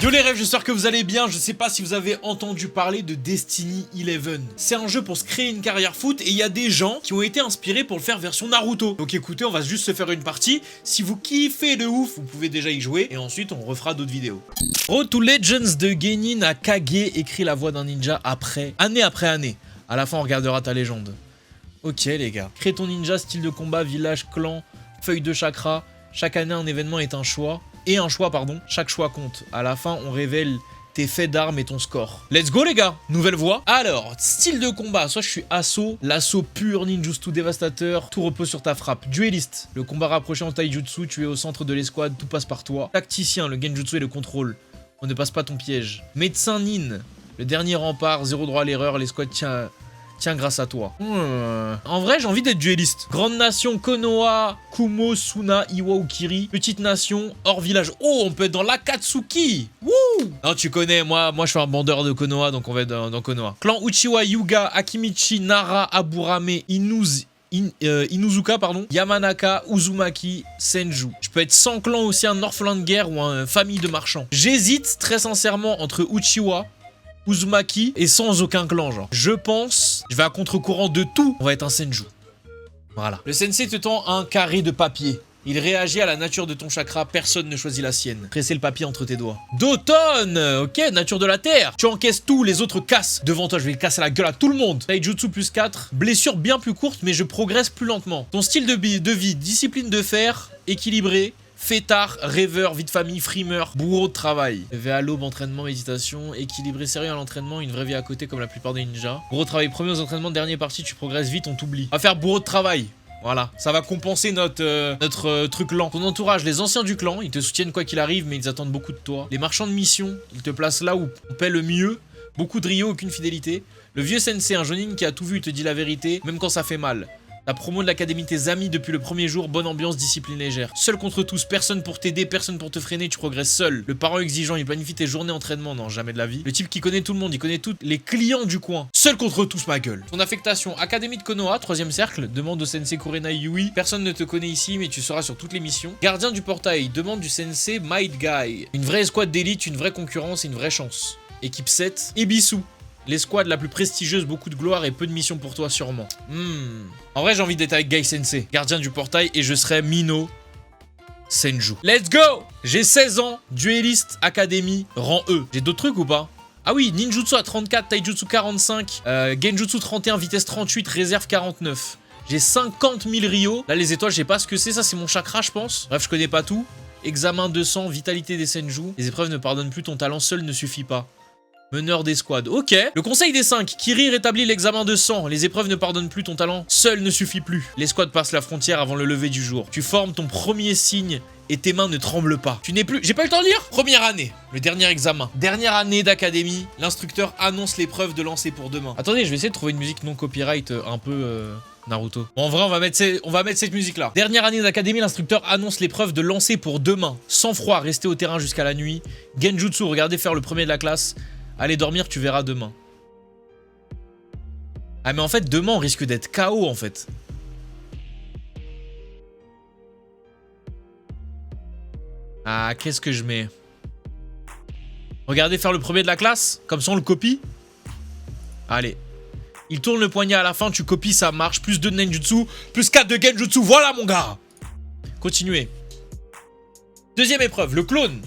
Yo les rêves, j'espère que vous allez bien. Je sais pas si vous avez entendu parler de Destiny 11. C'est un jeu pour se créer une carrière foot et il y a des gens qui ont été inspirés pour le faire version Naruto. Donc écoutez, on va juste se faire une partie. Si vous kiffez de ouf, vous pouvez déjà y jouer et ensuite on refera d'autres vidéos. Road to Legends de Genin à Kage écrit la voix d'un ninja année après année. À la fin, on regardera ta légende. Ok les gars. Crée ton ninja, style de combat, village, clan, feuille de chakra. Chaque année, un événement est un choix. Chaque choix compte. À la fin, on révèle tes faits d'armes et ton score. Let's go les gars, nouvelle voie. Alors, style de combat, soit je suis assaut, l'assaut pur, ninjutsu dévastateur, tout repose sur ta frappe. Dueliste, le combat rapproché en taijutsu, tu es au centre de l'escouade, tout passe par toi. Tacticien, le genjutsu et le contrôle, on ne passe pas ton piège. Médecin nin, le dernier rempart, zéro droit à l'erreur, l'escouade tient grâce à toi. En vrai, j'ai envie d'être dueliste. Grande nation, Konoha, Kumo, Suna, Iwa ou Kiri. Petite nation, hors village. Oh, on peut être dans l'Akatsuki. Wouh! Non, tu connais, moi je suis un bandeur de Konoha, donc on va être dans Konoha. Clan Uchiwa, Yuga, Akimichi, Nara, Aburame, Inuzuka, Yamanaka, Uzumaki, Senju. Je peux être sans clan aussi, un orphelin de guerre ou une famille de marchands. J'hésite très sincèrement entre Uchiwa, Uzumaki et sans aucun clan, genre. Je pense, je vais à contre-courant de tout. On va être un Senju. Voilà. Le sensei te tend un carré de papier. Il réagit à la nature de ton chakra, personne ne choisit la sienne. Pressez le papier entre tes doigts. D'automne, ok, nature de la terre. Tu encaisses tout, les autres cassent. Devant toi, je vais casser la gueule à tout le monde. Taijutsu plus 4, blessure bien plus courte, mais je progresse plus lentement. Ton style de vie, discipline de fer, équilibré. Fêtard, rêveur, vie de famille, frimeur, bourreau de travail. Levé à l'aube, entraînement, méditation, équilibré, sérieux à l'entraînement, une vraie vie à côté comme la plupart des ninjas. Bourreau de travail, premier aux entraînements, dernière partie, tu progresses vite, on t'oublie. On va faire bourreau de travail. Voilà, ça va compenser notre truc lent. Ton entourage, les anciens du clan, ils te soutiennent quoi qu'il arrive, mais ils attendent beaucoup de toi. Les marchands de mission, ils te placent là où on paie le mieux. Beaucoup de rio, aucune fidélité. Le vieux sensei, un jonin qui a tout vu, il te dit la vérité, même quand ça fait mal. La promo de l'académie, tes amis depuis le premier jour, bonne ambiance, discipline légère. Seul contre tous, personne pour t'aider, personne pour te freiner, tu progresses seul. Le parent exigeant, il planifie tes journées d'entraînement, non, jamais de la vie. Le type qui connaît tout le monde, il connaît tous les clients du coin. Seul contre tous, ma gueule. Ton affectation, académie de Konoha, 3ème cercle, demande au sensei Kurenai Yui. Personne ne te connaît ici, mais tu seras sur toutes les missions. Gardien du portail, demande du sensei Might Guy. Une vraie escouade d'élite, une vraie concurrence et une vraie chance. Équipe 7, Ebisu. L'escouade la plus prestigieuse, beaucoup de gloire et peu de missions pour toi sûrement. En vrai, j'ai envie d'être avec Gai Sensei, gardien du portail, et je serai Mino Senju. Let's go! J'ai 16 ans, dueliste, académie, rang E. J'ai d'autres trucs ou pas? Ah oui, ninjutsu à 34, taijutsu 45, genjutsu 31, vitesse 38, réserve 49. J'ai 50 000 rio. Là, les étoiles, je sais pas ce que c'est, ça c'est mon chakra, je pense. Bref, je connais pas tout. Examen 200, vitalité des Senju. Les épreuves ne pardonnent plus, ton talent seul ne suffit pas. Meneur d'escouade, ok. Le conseil des 5, Kiri rétablit l'examen de sang. Les épreuves ne pardonnent plus, ton talent seul ne suffit plus. L'escouade passe la frontière avant le lever du jour. Tu formes ton premier signe et tes mains ne tremblent pas. Tu n'es plus... J'ai pas eu le temps de lire. Première année, le dernier examen. Dernière année d'académie, l'instructeur annonce l'épreuve de lancer pour demain. Attendez, je vais essayer de trouver une musique non copyright un peu... Naruto. Bon, en vrai, on va mettre cette musique-là. Dernière année d'académie, l'instructeur annonce l'épreuve de lancer pour demain. Sans froid, rester au terrain jusqu'à la nuit. Genjutsu, regardez faire le premier de la classe. Allez dormir, tu verras demain. Ah mais en fait, demain, on risque d'être KO, en fait. Ah, qu'est-ce que je mets? Regardez faire le premier de la classe. Comme ça, on le copie. Allez. Il tourne le poignet à la fin, tu copies, ça marche. Plus 2 de ninjutsu, plus 4 de genjutsu. Voilà, mon gars. Continuez. Deuxième épreuve, le clone.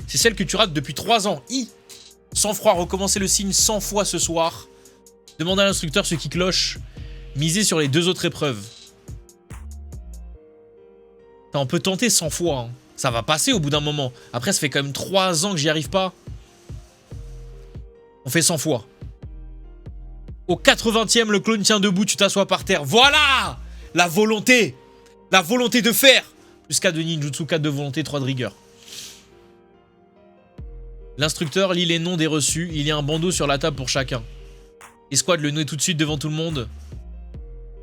C'est celle que tu rates depuis 3 ans. Sans froid, recommencer le signe 100 fois ce soir. Demandez à l'instructeur ce qui cloche. Misez sur les 2 autres épreuves. On peut tenter 100 fois. Hein. Ça va passer au bout d'un moment. Après, ça fait quand même 3 ans que j'y arrive pas. On fait 100 fois. Au 80e, le clone tient debout, tu t'assois par terre. Voilà! La volonté! La volonté de faire! Plus 4 de ninjutsu, 4 de volonté, 3 de rigueur. L'instructeur lit les noms des reçus. Il y a un bandeau sur la table pour chacun. Escouade, le nouer tout de suite devant tout le monde.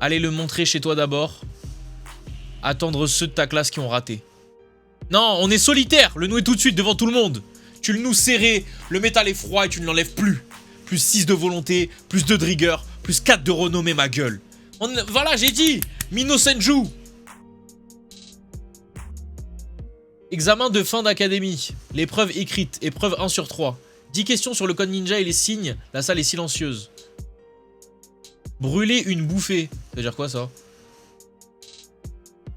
Allez le montrer chez toi d'abord. Attendre ceux de ta classe qui ont raté. Non, on est solitaire. Le nouer tout de suite devant tout le monde. Tu le noues serré. Le métal est froid et tu ne l'enlèves plus. Plus 6 de volonté. Plus 2 de rigueur. Plus 4 de renommée, ma gueule. Voilà, j'ai dit. Mino Senju. Examen de fin d'académie. L'épreuve écrite. Épreuve 1 sur 3. 10 questions sur le code ninja et les signes. La salle est silencieuse. Brûler une bouffée. Ça veut dire quoi ça?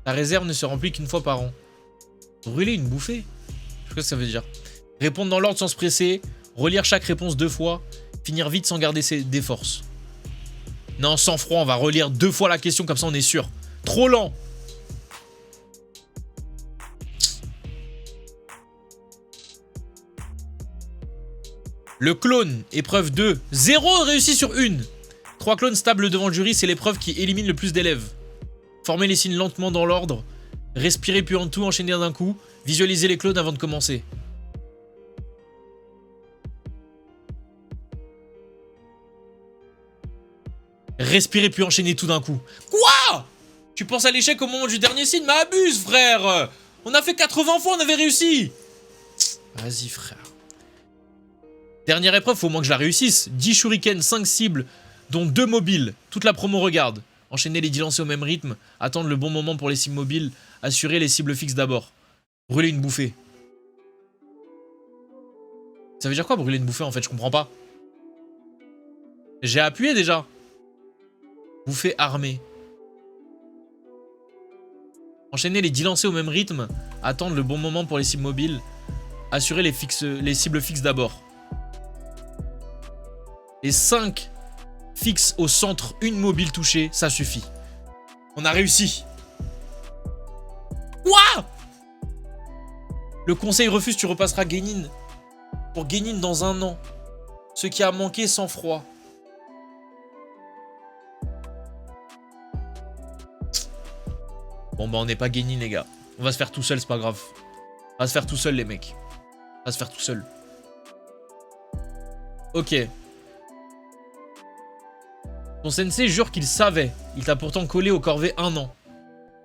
La réserve ne se remplit qu'une fois par an. Brûler une bouffée? Je sais pas ce que ça veut dire. Répondre dans l'ordre sans se presser. Relire chaque réponse 2 fois. Finir vite sans garder des forces. Non, sans froid, on va relire 2 fois la question, comme ça on est sûr. Trop lent. Le clone, épreuve 2. 0 réussi sur 1. 3 clones stables devant le jury, c'est l'épreuve qui élimine le plus d'élèves. Former les signes lentement dans l'ordre. Respirer puis en tout enchaîner d'un coup. Visualiser les clones avant de commencer. Respirer puis enchaîner tout d'un coup. Quoi? Tu penses à l'échec au moment du dernier signe? Mais abuse, frère. On a fait 80 fois, on avait réussi. Vas-y, frère. Dernière épreuve, faut au moins que je la réussisse. 10 shurikens, 5 cibles, dont 2 mobiles. Toute la promo regarde. Enchaîner les 10 lancers au même rythme. Attendre le bon moment pour les cibles mobiles. Assurer les cibles fixes d'abord. Brûler une bouffée. Ça veut dire quoi brûler une bouffée en fait? Je comprends pas. J'ai appuyé déjà. Bouffée armée. Enchaîner les 10 lancers au même rythme. Attendre le bon moment pour les cibles mobiles. Assurer les cibles fixes d'abord. Les 5 fixes au centre, une mobile touchée, ça suffit. On a réussi. Quoi? Le conseil refuse, tu repasseras Genin. Pour Genin dans 1 an. Ce qui a manqué sans froid. Bon bah on n'est pas Genin les gars. On va se faire tout seul, c'est pas grave. On va se faire tout seul les mecs. On va se faire tout seul. Ok. Ton sensei jure qu'il savait. Il t'a pourtant collé au corvée 1 an.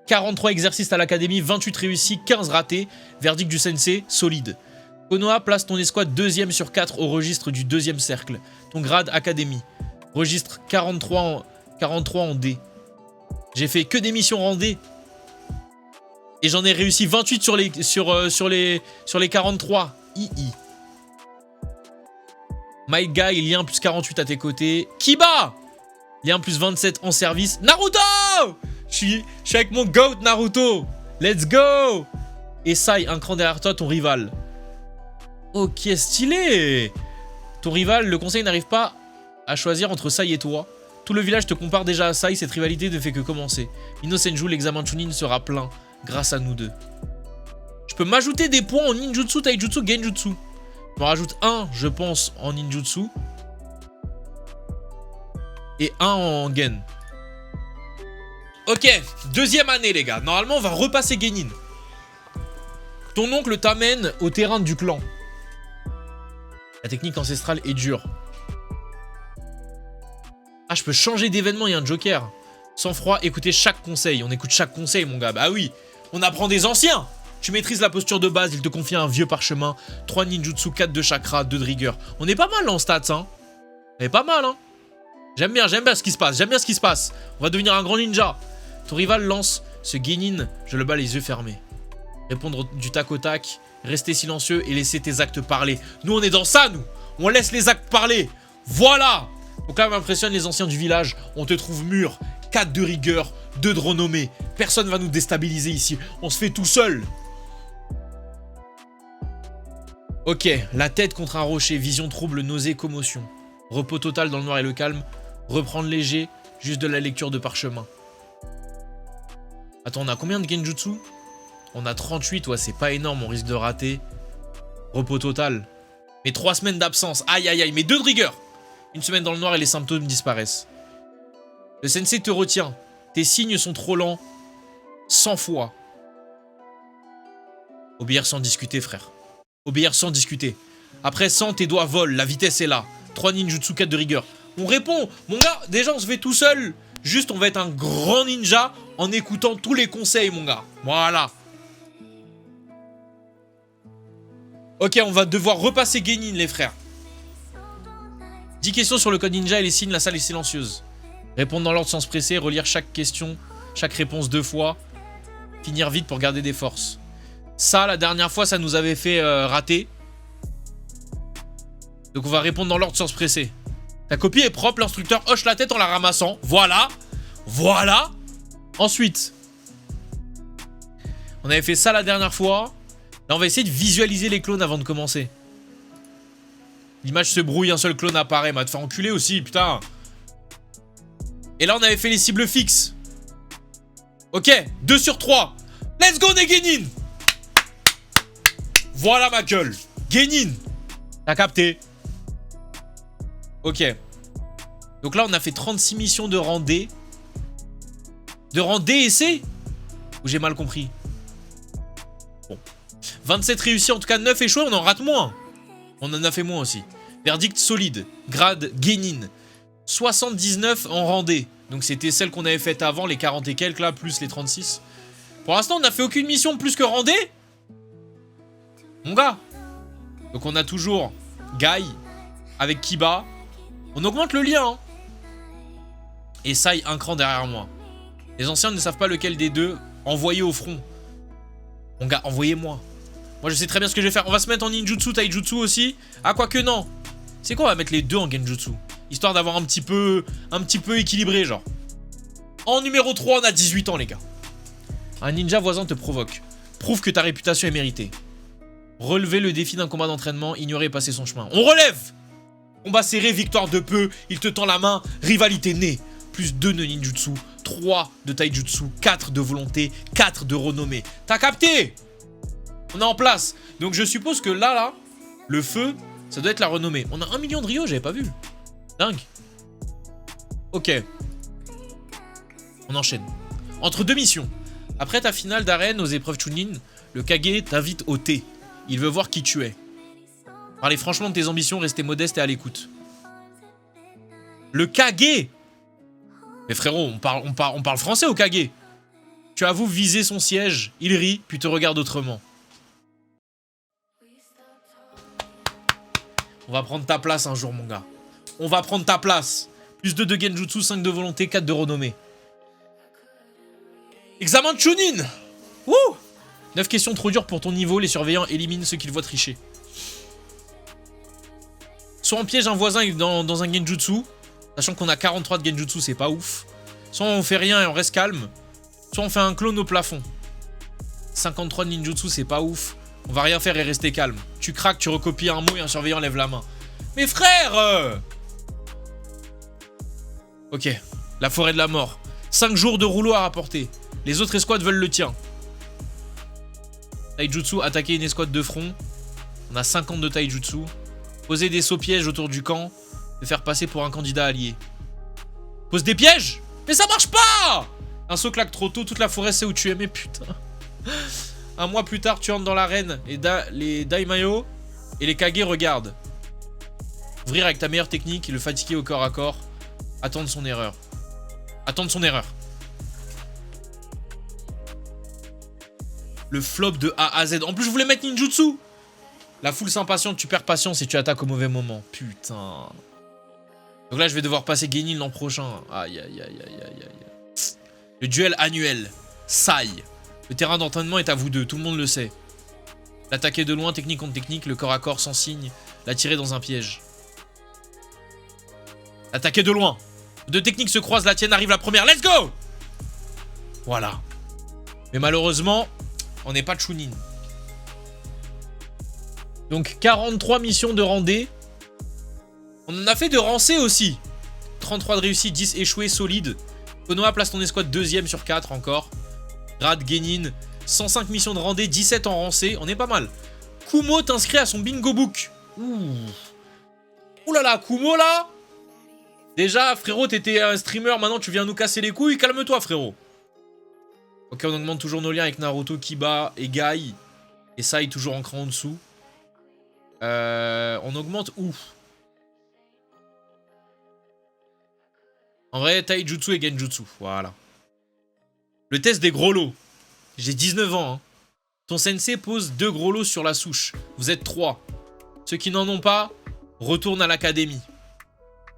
43 exercices à l'académie, 28 réussis, 15 ratés. Verdict du sensei, solide. Konoha place ton escouade 2ème sur 4 au registre du 2ème cercle. Ton grade académie. Registre 43 en D. J'ai fait que des missions en D. Et j'en ai réussi 28 sur les 43. II. My guy, lien plus 48 à tes côtés. Kiba! Lien plus 27 en service. Naruto! Je suis avec mon GOAT Naruto. Let's go! Et Sai, un cran derrière toi, ton rival. Ok, stylé! Ton rival, le conseil n'arrive pas à choisir entre Sai et toi. Tout le village te compare déjà à Sai, cette rivalité ne fait que commencer. Ino Senju, l'examen Chunin sera plein grâce à nous deux. Je peux m'ajouter des points en ninjutsu, taijutsu, genjutsu. Je me rajoute 1, je pense, en ninjutsu. Et 1 en gen. Ok, 2ème année les gars. Normalement on va repasser Genin. Ton oncle t'amène au terrain du clan. La technique ancestrale est dure. Ah, je peux changer d'événement, il y a un joker. Sans froid, écoutez chaque conseil. On écoute chaque conseil mon gars. Bah oui, on apprend des anciens. Tu maîtrises la posture de base, il te confie un vieux parchemin. 3 ninjutsu, 4 de chakra, 2 de rigueur. On est pas mal en stats hein. On est pas mal hein. J'aime bien ce qui se passe, j'aime bien ce qui se passe. On va devenir un grand ninja. Ton rival lance ce Genin, je le bats les yeux fermés. Répondre du tac au tac, rester silencieux et laisser tes actes parler. Nous on est dans ça nous. On laisse les actes parler. Voilà. Donc là m'impressionne les anciens du village. On te trouve mûr, 4 de rigueur, 2 de renommée. Personne va nous déstabiliser ici. On se fait tout seul. Ok, la tête contre un rocher, vision trouble, nausée, commotion. Repos total dans le noir et le calme. Reprendre léger, juste de la lecture de parchemin. Attends, on a combien de genjutsu? On a 38, ouais, c'est pas énorme, on risque de rater. Repos total. Mais 3 semaines d'absence, aïe aïe aïe, mais 2 de rigueur. 1 semaine dans le noir et les symptômes disparaissent. Le sensei te retient. Tes signes sont trop lents. 100 fois. Obéir sans discuter, frère. Obéir sans discuter. Après 100, tes doigts volent, la vitesse est là. 3 ninjutsu, 4 de rigueur. On répond. Mon gars, déjà on se fait tout seul. Juste on va être un grand ninja en écoutant tous les conseils mon gars. Voilà. Ok, on va devoir repasser Genin les frères. 10 questions sur le code ninja et les signes, la salle est silencieuse. Répondre dans l'ordre sans se presser, relire chaque question, chaque réponse 2 fois. Finir vite pour garder des forces. Ça, la dernière fois, ça nous avait fait rater. Donc on va répondre dans l'ordre sans se presser. Ta copie est propre, l'instructeur hoche la tête en la ramassant. Voilà. Voilà. Ensuite, on avait fait ça la dernière fois. Là, on va essayer de visualiser les clones avant de commencer. L'image se brouille, un seul clone apparaît. M'a te fait enculer aussi, putain. Et là, on avait fait les cibles fixes. Ok, 2 sur 3. Let's go, Negenin. Voilà ma gueule. Genin. T'as capté. Ok. Donc là, on a fait 36 missions de rang D. De rang D et C? Ou j'ai mal compris? Bon. 27 réussis, en tout cas 9 échoués, on en rate moins. On en a fait moins aussi. Verdict solide. Grade Genin. 79 en rang D. Donc c'était celle qu'on avait faite avant, les 40 et quelques là, plus les 36. Pour l'instant, on n'a fait aucune mission plus que rang D. Mon gars. Donc on a toujours Guy avec Kiba. On augmente le lien. Hein. Et Sai un cran derrière moi. Les anciens ne savent pas lequel des deux envoyer au front. Mon gars, envoyez-moi. Moi, je sais très bien ce que je vais faire. On va se mettre en ninjutsu, taijutsu aussi. Ah, quoique non. C'est quoi, on va mettre les deux en genjutsu. Histoire d'avoir un petit peu équilibré, genre. En numéro 3, on a 18 ans, les gars. Un ninja voisin te provoque. Prouve que ta réputation est méritée. Relever le défi d'un combat d'entraînement, ignorer et passer son chemin. On relève! Combat serré, victoire de peu. Il te tend la main, rivalité née. Plus 2 de ninjutsu, 3 de taijutsu, 4 de volonté, 4 de renommée. T'as capté? On est en place. Donc je suppose que là, le feu, ça doit être la renommée. On a 1 million de Rio, j'avais pas vu. Dingue. Ok. On enchaîne. Entre 2 missions. Après ta finale d'arène aux épreuves Chunin, le Kage t'invite au thé. Il veut voir qui tu es. Parlez franchement de tes ambitions, restez modeste et à l'écoute. Le Kage! Mais frérot, on parle français au Kage. Tu avoues viser son siège, il rit, puis te regarde autrement. On va prendre ta place un jour, mon gars. On va prendre ta place. Plus 2 de genjutsu, 5 de volonté, 4 de renommée. Examen de Chunin. Wouh! 9 questions trop dures pour ton niveau, les surveillants éliminent ceux qu'ils voient tricher. Soit on piège un voisin dans un genjutsu, sachant qu'on a 43 de genjutsu, c'est pas ouf. Soit on fait rien et on reste calme. Soit on fait un clone au plafond. 53 de ninjutsu, c'est pas ouf. On va rien faire et rester calme. Tu craques, tu recopies un mot et un surveillant lève la main. Mais frère! Ok, la forêt de la mort. 5 jours de rouleau à rapporter. Les autres escouades veulent le tien. Taijutsu, attaquer une escouade de front. On a 50 de taijutsu. Poser des sauts pièges autour du camp. Te faire passer pour un candidat allié. Pose des pièges? Mais ça marche pas! Un saut claque trop tôt, toute la forêt sait où tu es, mais putain. Un mois plus tard, tu entres dans l'arène et les Daimayo et les Kage regardent. Ouvrir avec ta meilleure technique, le fatiguer au corps à corps. Attendre son erreur. Attendre son erreur. Le flop de A à Z. En plus, je voulais mettre ninjutsu. La foule s'impatiente, tu perds patience et tu attaques au mauvais moment. Putain. Donc là, je vais devoir passer Genin l'an prochain. Aïe, aïe, aïe, aïe, aïe, aïe. Le duel annuel. Sai. Le terrain d'entraînement est à vous deux, tout le monde le sait. L'attaquer de loin, technique contre technique, le corps à corps sans signe. La tirer dans un piège. Attaquer de loin. Deux techniques se croisent, la tienne arrive la première. Let's go! Voilà. Mais malheureusement, on n'est pas de Chunin. Donc 43 missions de rang D. On en a fait de rang C aussi. 33 de réussite, 10 échoués, solide. Konoha place ton escouade 2ème sur 4 encore. Grade Genin. 105 missions de rang D, 17 en rang C. On est pas mal. Kumo t'inscrit à son bingo book. Ouh. Ouh là là, Kumo là. Déjà, frérot, t'étais un streamer, maintenant tu viens nous casser les couilles. Calme-toi, frérot. Ok, on augmente toujours nos liens avec Naruto, Kiba et Guy. Et Sai toujours en cran en dessous. On augmente où? En vrai, Taijutsu et Genjutsu. Voilà. Le test des gros lots. J'ai 19 ans. Hein. Ton sensei pose 2 gros lots sur la souche. Vous êtes 3. Ceux qui n'en ont pas, retournent à l'académie.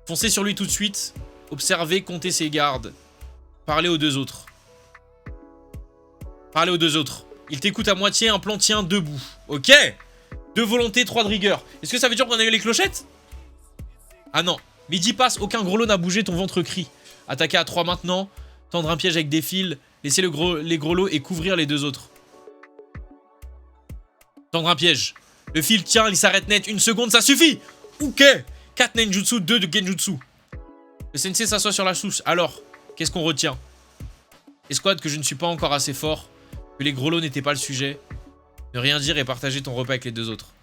Foncez sur lui tout de suite. Observez, comptez ses gardes. Parlez aux 2 autres. Parlez aux 2 autres. Il t'écoute à moitié, un plan tient debout. Ok. 2 volontés, 3 de rigueur. Est-ce que ça veut dire qu'on a eu les clochettes? Ah non. Midi passe, aucun grelot n'a bougé, ton ventre crie. Attaquer à 3 maintenant. Tendre un piège avec des fils. Laisser les grelots et couvrir les 2 autres. Tendre un piège. Le fil tient, il s'arrête net. 1 seconde, ça suffit. Ok. 4 ninjutsu, 2 de genjutsu. Le sensei s'assoit sur la souche. Alors, qu'est-ce qu'on retient? Escouade, que je ne suis pas encore assez fort. Que les grelots n'étaient pas le sujet. Ne rien dire et partager ton repas avec les 2 autres.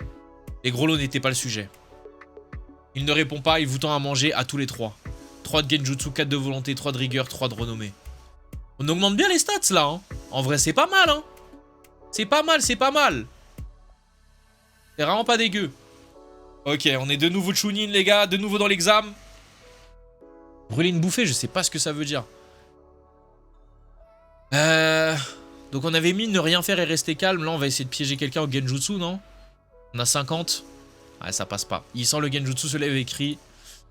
Les grelots n'étaient pas le sujet. Il ne répond pas, il vous tend à manger à tous les 3. 3 de genjutsu, 4 de volonté, 3 de rigueur, 3 de renommée. On augmente bien les stats là, hein. En vrai, c'est pas mal, hein. C'est pas mal, c'est pas mal. C'est vraiment pas dégueu. Ok, on est de nouveau Chunin, les gars, de nouveau dans l'examen. Brûler une bouffée, je sais pas ce que ça veut dire. Donc on avait mis ne rien faire et rester calme. Là, on va essayer de piéger quelqu'un au genjutsu, non? On a 50. Ouais, ça passe pas. Il sent le genjutsu se lève et crie.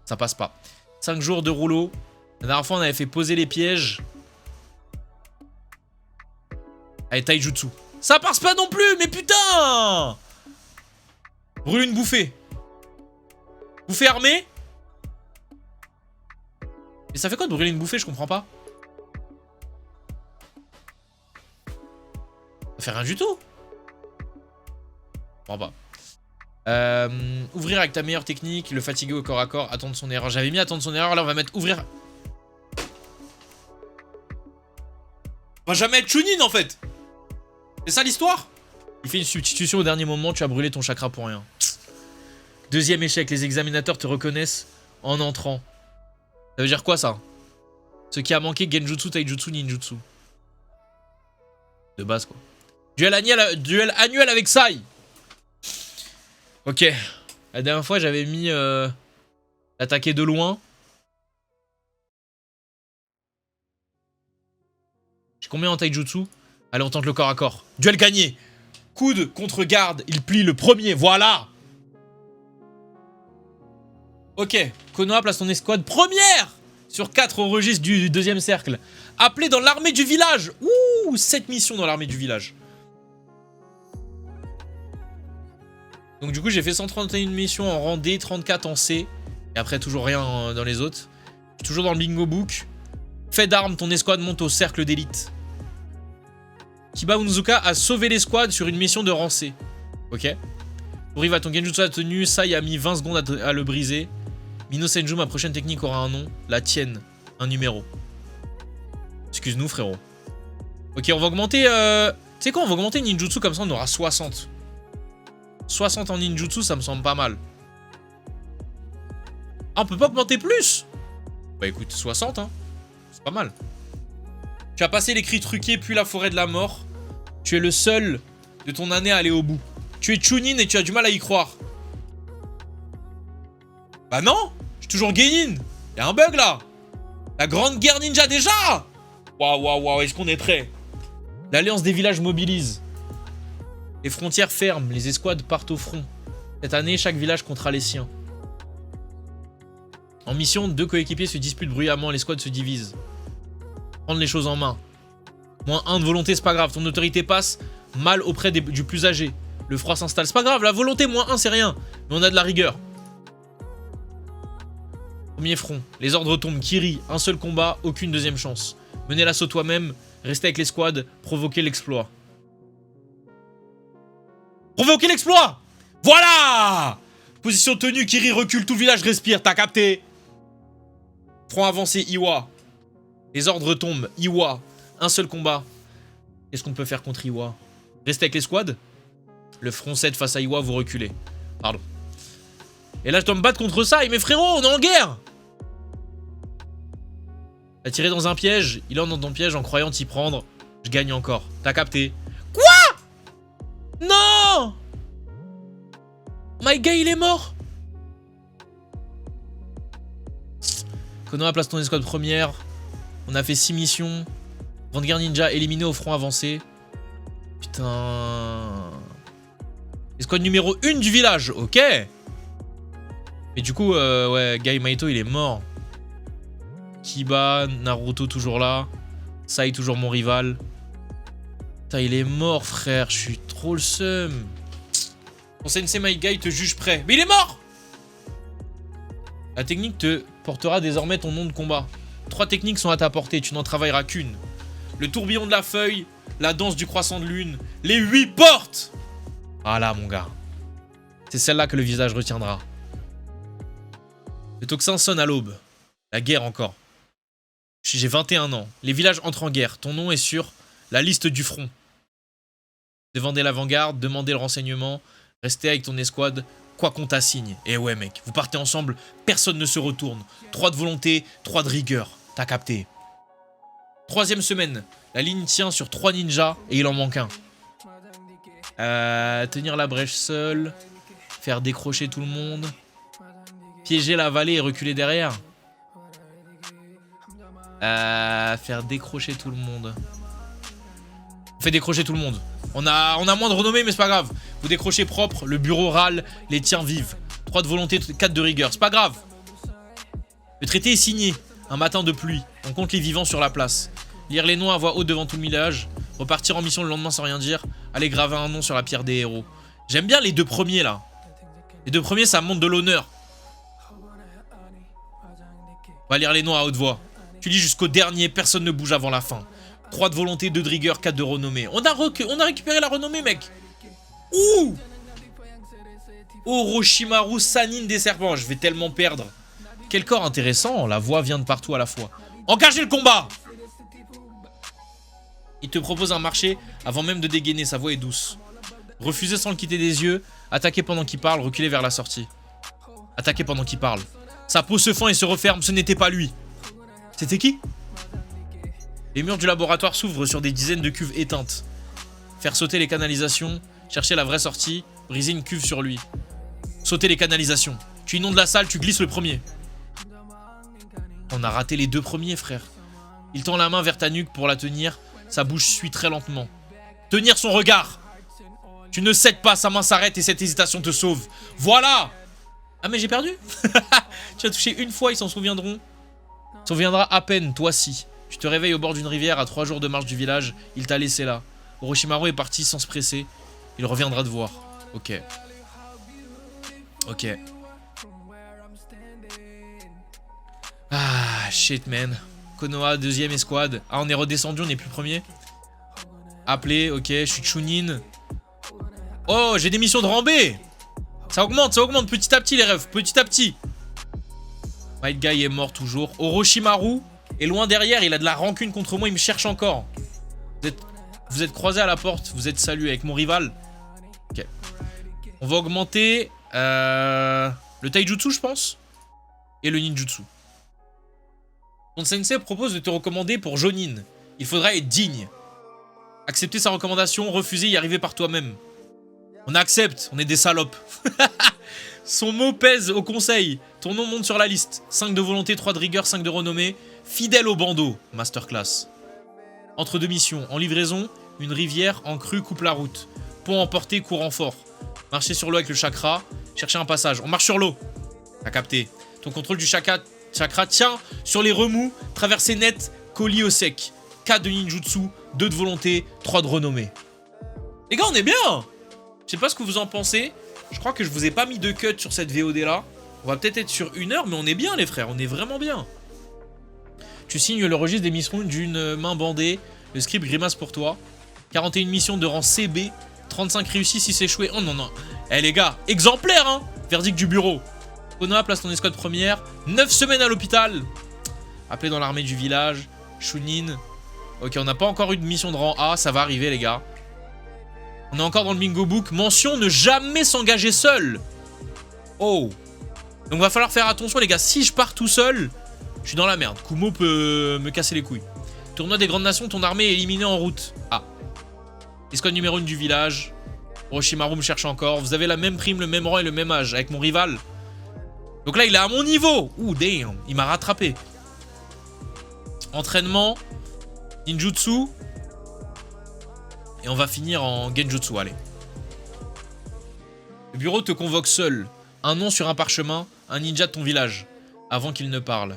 Ça passe pas. 5 jours de rouleau. La dernière fois, on avait fait poser les pièges. Allez, taijutsu. Ça passe pas non plus, mais putain! Brûle une bouffée. Bouffée armée? Mais ça fait quoi de brûler une bouffée? Je comprends pas. Ça fait rien du tout. Je comprends pas. Ouvrir avec ta meilleure technique, le fatiguer au corps à corps, attendre son erreur. J'avais mis attendre son erreur, là on va mettre ouvrir. On va jamais être Chunin en fait. C'est ça l'histoire? Il fait une substitution au dernier moment, tu as brûlé ton chakra pour rien. Deuxième échec, les examinateurs te reconnaissent en entrant. Ça veut dire quoi ça? Ce qui a manqué, genjutsu, taijutsu, ninjutsu. De base quoi. Duel annuel avec Sai. Ok. La dernière fois j'avais mis attaquer de loin. J'ai combien en taijutsu? Allez, on tente le corps à corps. Duel gagné. Coude contre garde. Il plie le premier. Voilà. Ok. Konoha place ton escouade première sur 4 au registre du deuxième cercle. Appelé dans l'armée du village. Ouh, 7 missions dans l'armée du village. Donc du coup, j'ai fait 131 missions en rang D, 34 en C. Et après, toujours rien dans les autres. Je suis toujours dans le bingo book. Fait d'armes, ton escouade monte au cercle d'élite. Kiba Unuzuka a sauvé l'escouade sur une mission de rang C. Ok. Pour arriver à ton genjutsu à tenue, Sai a mis 20 secondes à le briser. Mino Senju, ma prochaine technique aura un nom. La tienne. Un numéro. Excuse-nous, frérot. Ok, on va augmenter... Tu sais quoi, on va augmenter ninjutsu, comme ça on aura 60. 60 en ninjutsu, ça me semble pas mal. Ah, on peut pas augmenter plus? Bah écoute, 60, hein. C'est pas mal. Tu as passé les cris truqués, puis la forêt de la mort. Tu es le seul de ton année à aller au bout. Tu es Chunin et tu as du mal à y croire. Bah non, je suis toujours Genin. Y'a un bug là. La grande guerre ninja déjà. Waouh, waouh, waouh, est-ce qu'on est prêt? L'alliance des villages mobilise. Les frontières ferment, les escouades partent au front. Cette année, chaque village comptera les siens. En mission, 2 coéquipiers se disputent bruyamment, l'escouade se divise. Prendre les choses en main. Moins 1 de volonté, c'est pas grave. Ton autorité passe mal auprès du plus âgé. Le froid s'installe, c'est pas grave. La volonté, moins 1, c'est rien. Mais on a de la rigueur. Premier front. Les ordres tombent. Kiri, un seul combat, aucune deuxième chance. Menez l'assaut toi-même, restez avec l'escouade, provoquez l'exploit. Provoquez l'exploit! Voilà! Position tenue, Kiri recule, tout le village respire, t'as capté? Front avancé, Iwa. Les ordres tombent, Iwa. Un seul combat. Qu'est-ce qu'on peut faire contre Iwa? Restez avec l'escouade. Le front 7 face à Iwa, vous reculez. Pardon. Et là, je dois me battre contre ça, et mes frérots, on est en guerre! T'as tiré dans un piège, il entre dans ton piège en croyant t'y prendre. Je gagne encore. T'as capté? Quoi? Non! My guy, il est mort! Konoha place ton escouade première. On a fait 6 missions. Grande guerre ninja éliminée au front avancé. Putain. Escouade numéro 1 du village, ok. Mais du coup, ouais, Gai Maito, il est mort. Kiba, Naruto toujours là. Sai toujours mon rival. Putain, il est mort, frère. Je suis trop le seum. Ton sensei My Guy te juge prêt. Mais il est mort! La technique te portera désormais ton nom de combat. 3 techniques sont à ta portée, tu n'en travailleras qu'une. Le tourbillon de la feuille, la danse du croissant de lune, les 8 portes! Voilà, mon gars. C'est celle-là que le visage retiendra. Le tocsin sonne à l'aube. La guerre encore. J'ai 21 ans. Les villages entrent en guerre. Ton nom est sur la liste du front. Défendez l'avant-garde, demandez le renseignement, restez avec ton escouade, quoi qu'on t'assigne. Et ouais mec, vous partez ensemble, personne ne se retourne. 3 de volonté, 3 de rigueur. T'as capté. 3e semaine, la ligne tient sur 3 ninjas et il en manque un. Tenir la brèche seul, faire décrocher tout le monde, piéger la vallée et reculer derrière. Faire décrocher tout le monde. On fait décrocher tout le monde. On a moins de renommée mais c'est pas grave. Vous décrochez propre, le bureau râle, les tiens vivent. 3 de volonté, 4 de rigueur, c'est pas grave. Le traité est signé. Un matin de pluie, on compte les vivants sur la place. Lire les noms à voix haute devant tout le village. Repartir en mission le lendemain sans rien dire. Aller graver un nom sur la pierre des héros. J'aime bien les 2 premiers là. Les 2 premiers ça monte de l'honneur. On va lire les noms à haute voix. Tu lis jusqu'au dernier, personne ne bouge avant la fin. 3 de volonté, 2 de rigueur, 4 de renommée. On a récupéré la renommée, mec. Ouh! Orochimaru Sannin des serpents. Je vais tellement perdre. Quel corps intéressant. La voix vient de partout à la fois. Engagez le combat! Il te propose un marché avant même de dégainer. Sa voix est douce. Refusez sans le quitter des yeux. Attaquez pendant qu'il parle. Reculez vers la sortie. Attaquez pendant qu'il parle. Sa peau se fend et se referme. Ce n'était pas lui. C'était qui? Les murs du laboratoire s'ouvrent sur des dizaines de cuves éteintes. Faire sauter les canalisations, chercher la vraie sortie, briser une cuve sur lui. Sauter les canalisations. Tu inondes la salle, tu glisses le premier. On a raté les 2 premiers, frère. Il tend la main vers ta nuque pour la tenir. Sa bouche suit très lentement. Tenir son regard. Tu ne cèdes pas, sa main s'arrête et cette hésitation te sauve. Voilà! Ah mais j'ai perdu. Tu as touché une fois, ils s'en souviendront. S'en souviendra à peine, toi si. Tu te réveilles au bord d'une rivière à 3 jours de marche du village. Il t'a laissé là. Orochimaru est parti sans se presser. Il reviendra te voir. Ok. Ok. Ah, shit, man. Konoha, 2e escouade. Ah, on est redescendu, on n'est plus premier. Appelé, ok. Je suis Chunin. Oh, j'ai des missions de rambé. Ça augmente petit à petit, les rêves. Petit à petit. Might Guy est mort toujours. Orochimaru est loin derrière, il a de la rancune contre moi, il me cherche encore. Vous êtes croisés à la porte, vous êtes salués avec mon rival. Ok. On va augmenter le taijutsu, je pense. Et le ninjutsu. Ton sensei propose de te recommander pour Jonin. Il faudra être digne. Accepter sa recommandation, refuser, y arriver par toi-même. On accepte, on est des salopes. Son mot pèse au conseil. Ton nom monte sur la liste. 5 de volonté, 3 de rigueur, 5 de renommée. Fidèle au bandeau. Masterclass. Entre 2 missions. En livraison, une rivière en crue coupe la route. Pont emporté, courant fort. Marcher sur l'eau avec le chakra. Chercher un passage. On marche sur l'eau. T'as capté. Ton contrôle du chakra tient sur les remous. Traversée nette, colis au sec. 4 de ninjutsu, 2 de volonté, 3 de renommée. Les gars, on est bien. Je sais pas ce que vous en pensez. Je crois que je vous ai pas mis de cut sur cette VOD là. On va peut-être être sur 1 heure, mais on est bien les frères, on est vraiment bien. Tu signes le registre des missions d'une main bandée. Le script grimace pour toi. 41 missions de rang CB. 35 réussis, 6 échoués. Oh non, non. Eh les gars, exemplaire hein. Verdict du bureau. Konoha place ton escouade première. 9 semaines à l'hôpital. Appelé dans l'armée du village. Chunin. Ok, on n'a pas encore eu de mission de rang A. Ça va arriver les gars. On est encore dans le bingo book. Mention, ne jamais s'engager seul. Oh. Donc va falloir faire attention les gars. Si je pars tout seul, je suis dans la merde. Kumo peut me casser les couilles. Tournoi des grandes nations, ton armée est éliminée en route. Ah. Escouade numéro 1 du village. Orochimaru me cherche encore. Vous avez la même prime, le même rang et le même âge avec mon rival. Donc là il est à mon niveau. Ouh damn. Il m'a rattrapé. Entraînement. Ninjutsu. Et on va finir en Genjutsu, allez. Le bureau te convoque seul. Un nom sur un parchemin, un ninja de ton village. Avant qu'il ne parle.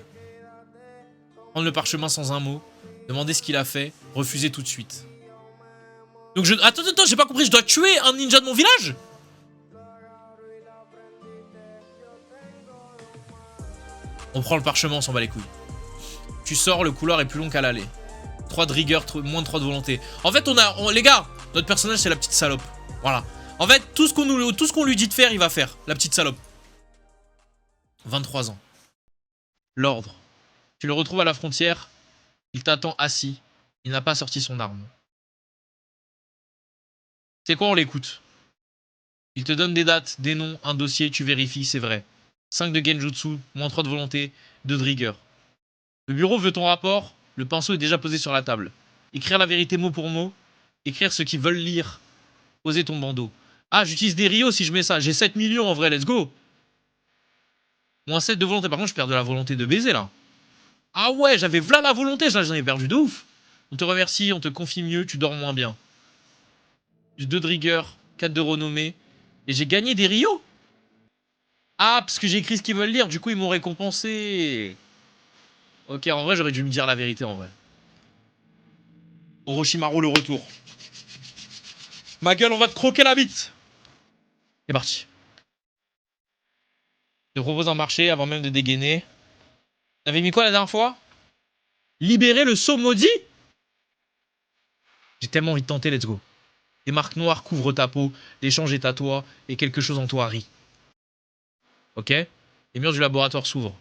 Prendre le parchemin sans un mot. Demander ce qu'il a fait. Refuser tout de suite. Donc je... Attends, j'ai pas compris, je dois tuer un ninja de mon village? On prend le parchemin, on s'en bat les couilles. Tu sors, le couloir est plus long qu'à l'aller. 3 de rigueur, moins de 3 de volonté. En fait, les gars, notre personnage, c'est la petite salope. Voilà. En fait, tout ce qu'on lui dit de faire, il va faire. La petite salope. 23 ans. L'ordre. Tu le retrouves à la frontière. Il t'attend assis. Il n'a pas sorti son arme. C'est quoi, on l'écoute. Il te donne des dates, des noms, un dossier, tu vérifies, c'est vrai. 5 de genjutsu, moins 3 de volonté, 2 de rigueur. Le bureau veut ton rapport, le pinceau est déjà posé sur la table. Écrire la vérité mot pour mot, écrire ce qu'ils veulent lire. Poser ton bandeau. Ah, j'utilise des rios si je mets ça, j'ai 7 millions en vrai, let's go. Moins 7 de volonté, par contre je perds de la volonté de baiser là. Ah ouais, j'avais v'là la volonté, j'en ai perdu de ouf. On te remercie, on te confie mieux, tu dors moins bien. 2 de rigueur, 4 de renommée. Et j'ai gagné des rios. Ah, parce que j'ai écrit ce qu'ils veulent lire, du coup ils m'ont récompensé. Ok, en vrai j'aurais dû me dire la vérité en vrai. Orochimaru le retour. Ma gueule, on va te croquer la bite. C'est parti. Je te propose un marché avant même de dégainer. T'avais mis quoi la dernière fois? Libérer le sceau maudit? J'ai tellement envie de tenter, let's go. Des marques noires couvrent ta peau, l'échange est à toi, et quelque chose en toi rit. Ok? Les murs du laboratoire s'ouvrent.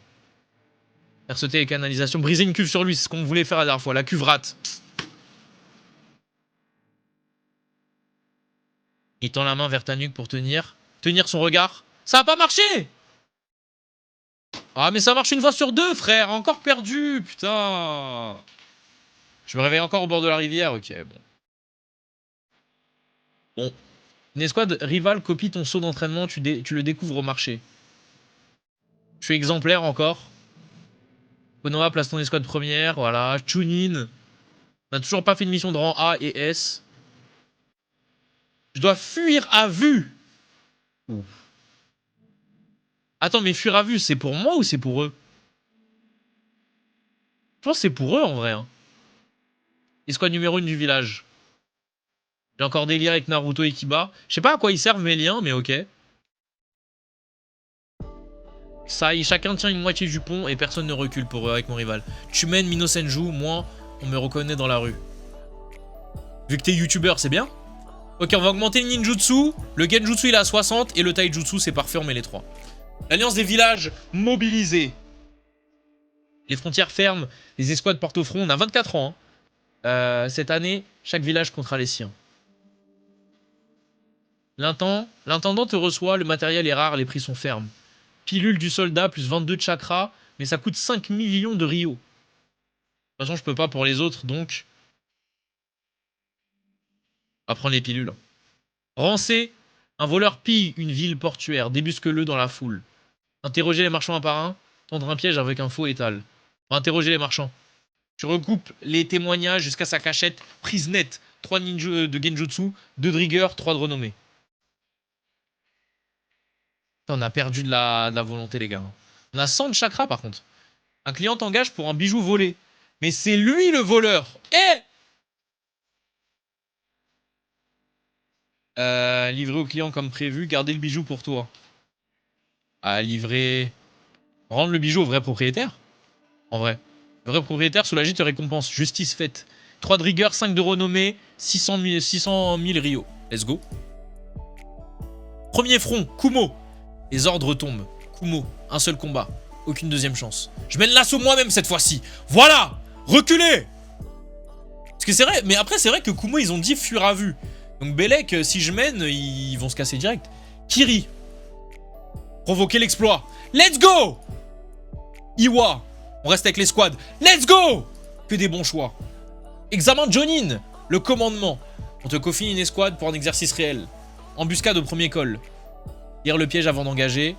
Faire sauter les canalisations, briser une cuve sur lui, c'est ce qu'on voulait faire la dernière fois. La cuve rate. Il tend la main vers ta nuque pour tenir son regard. Ça a pas marché! Ah, mais ça marche une fois sur 2, frère. Encore perdu, putain. Je me réveille encore au bord de la rivière. Ok, bon. Bon. Une escouade rivale copie ton saut d'entraînement. Tu le découvres au marché. Je suis exemplaire encore. Konoha place ton escouade première. Voilà. Chunin. On n'a toujours pas fait une mission de rang A et S. Je dois fuir à vue. Ouh. Attends, mais fuir à vue, c'est pour moi ou c'est pour eux? Je pense que c'est pour eux en vrai. Hein. Escouade numéro 1 du village. J'ai encore des liens avec Naruto et Kiba. Je sais pas à quoi ils servent mes liens, mais ok. Ça y est, chacun tient une moitié du pont et personne ne recule pour eux avec mon rival. Tu mènes Mino Senju, moi, on me reconnaît dans la rue. Vu que t'es youtubeur, c'est bien. Ok, on va augmenter le ninjutsu. Le genjutsu il est à 60 et le taijutsu c'est parfait, on met les 3. L'alliance des villages mobilisée. Les frontières fermes, les escouades portent au front. On a 24 ans. Hein. Cette année, chaque village comptera les siens. L'intendant te reçoit, le matériel est rare, les prix sont fermes. Pilule du soldat plus 22 de chakra, mais ça coûte 5 millions de Rio. De toute façon, je peux pas pour les autres, donc... On va prendre les pilules. Rancé, un voleur pille une ville portuaire, débusque-le dans la foule. Interroger les marchands un par un, tendre un piège avec un faux étal. On va interroger les marchands. Tu recoupes les témoignages jusqu'à sa cachette, prise nette. 3 ninjas de genjutsu, 2 de rigueur, 3 de renommée. On a perdu de la volonté, les gars. On a 100 de chakra, par contre. Un client t'engage pour un bijou volé. Mais c'est lui, le voleur. Livrer au client comme prévu. Garder le bijou pour toi. Livrer... Rendre le bijou au vrai propriétaire. En vrai. Le vrai propriétaire, soulagé, te récompense. Justice faite. 3 de rigueur, 5 de renommée, 600 000 Rio. Let's go. Premier front, Kumo. Les ordres tombent. Kumo, un seul combat. Aucune deuxième chance. Je mène l'assaut moi-même cette fois-ci. Voilà. Reculez. Parce que c'est vrai, mais après c'est vrai que Kumo ils ont dit fuir à vue. Donc Belek, si je mène, ils vont se casser direct. Kiri. Provoquer l'exploit. Let's go. Iwa. On reste avec les squads. Let's go. Que des bons choix. Examen Jonin. Le commandement. On te confie une escouade pour un exercice réel. Embuscade au premier col. Lire le piège avant d'engager.